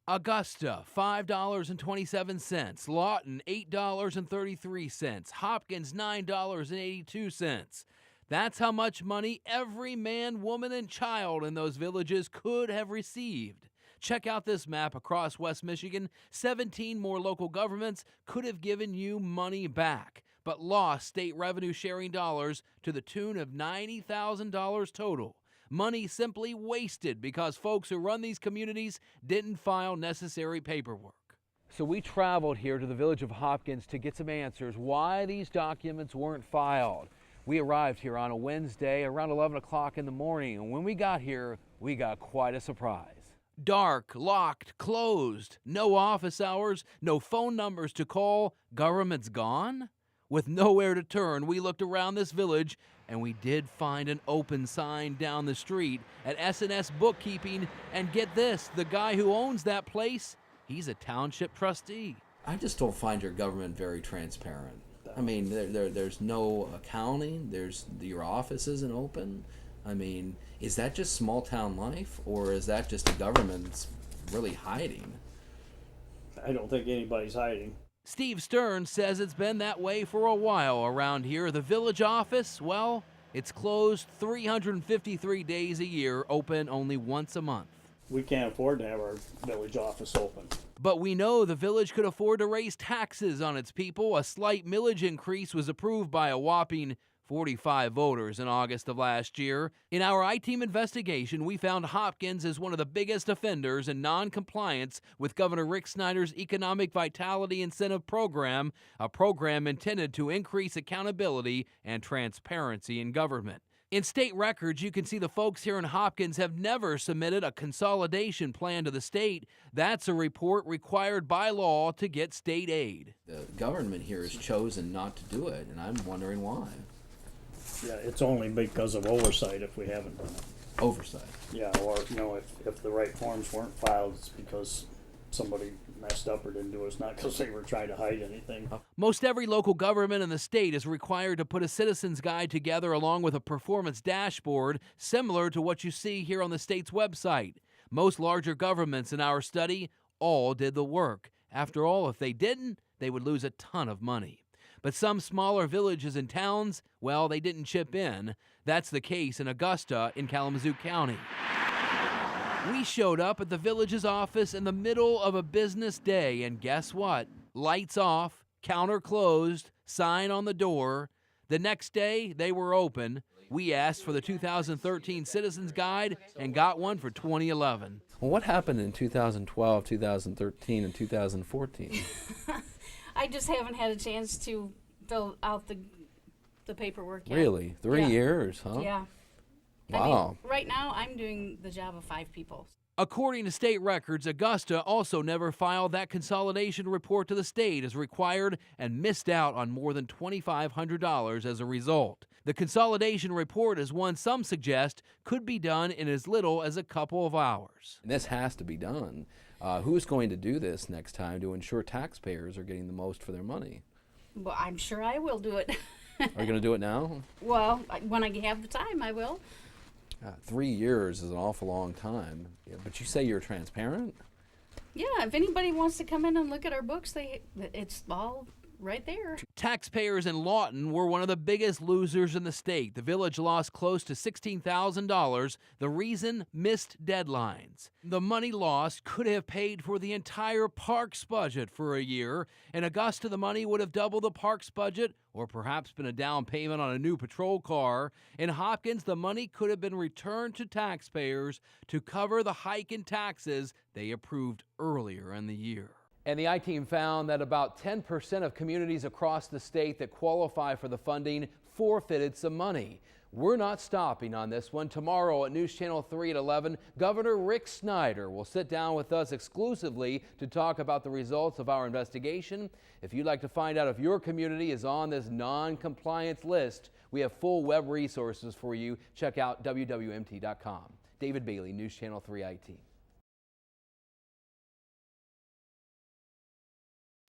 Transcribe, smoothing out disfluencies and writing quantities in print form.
Augusta, $5.27. Lawton, $8.33. Hopkins, $9.82. That's how much money every man, woman, and child in those villages could have received. Check out this map across West Michigan. 17 more local governments could have given you money back, but lost state revenue sharing dollars to the tune of $90,000 total. Money simply wasted because folks who run these communities didn't file necessary paperwork. So we traveled here to the village of Hopkins to get some answers why these documents weren't filed. We arrived here on a Wednesday around 11 o'clock in the morning, and when we got here, we got quite a surprise. Dark, locked, closed, no office hours, no phone numbers to call, government's gone? With nowhere to turn, we looked around this village, and we did find an open sign down the street at S&S Bookkeeping, and get this, the guy who owns that place, he's a township trustee. I just don't find your government very transparent. I mean, there's no accounting, your office isn't open. I mean, is that just small town life, or is that just the government's really hiding? I don't think anybody's hiding. Steve Stern says it's been that way for a while around here. The village office, well, it's closed 353 days a year, open only once a month. We can't afford to have our village office open. But we know the village could afford to raise taxes on its people. A slight millage increase was approved by a whopping 45 voters in August of last year. In our I-Team investigation, we found Hopkins is one of the biggest offenders in non-compliance with Governor Rick Snyder's Economic Vitality Incentive Program, a program intended to increase accountability and transparency in government. In state records, you can see the folks here in Hopkins have never submitted a consolidation plan to the state. That's a report required by law to get state aid. The government here has chosen not to do it, and I'm wondering why. Yeah, it's only because of oversight if we haven't done it. Oversight? Yeah, or, if the right forms weren't filed, it's because somebody messed up or didn't do it. It's not because they were trying to hide anything. Most every local government in the state is required to put a citizen's guide together along with a performance dashboard similar to what you see here on the state's website. Most larger governments in our study all did the work. After all, if they didn't, they would lose a ton of money. But some smaller villages and towns, well, they didn't chip in. That's the case in Augusta in Kalamazoo County. We showed up at the village's office in the middle of a business day, and guess what? Lights off, counter closed, sign on the door. The next day, they were open. We asked for the 2013 Citizens Guide and got one for 2011. Well, what happened in 2012, 2013, and 2014? I just haven't had a chance to fill out the paperwork yet. Really? 3 years, huh? Yeah. Wow. I mean, right now, I'm doing the job of 5 people. According to state records, Augusta also never filed that consolidation report to the state as required and missed out on more than $2,500 as a result. The consolidation report is one some suggest could be done in as little as a couple of hours. And this has to be done. Who's going to do this next time to ensure taxpayers are getting the most for their money? Well, I'm sure I will do it. Are you going to do it now? Well, when I have the time, I will. 3 years is an awful long time. Yeah, but you say you're transparent? Yeah, if anybody wants to come in and look at our books, it's all right there. Taxpayers in Lawton were one of the biggest losers in the state. The village lost close to $16,000. The reason? Missed deadlines. The money lost could have paid for the entire parks budget for a year. In Augusta, the money would have doubled the parks budget or perhaps been a down payment on a new patrol car. In Hopkins, the money could have been returned to taxpayers to cover the hike in taxes they approved earlier in the year. And the I-Team found that about 10% of communities across the state that qualify for the funding forfeited some money. We're not stopping on this one. Tomorrow at News Channel 3 at 11, Governor Rick Snyder will sit down with us exclusively to talk about the results of our investigation. If you'd like to find out if your community is on this non-compliance list, we have full web resources for you. Check out WWMT.com. David Bailey, News Channel 3 I-Team.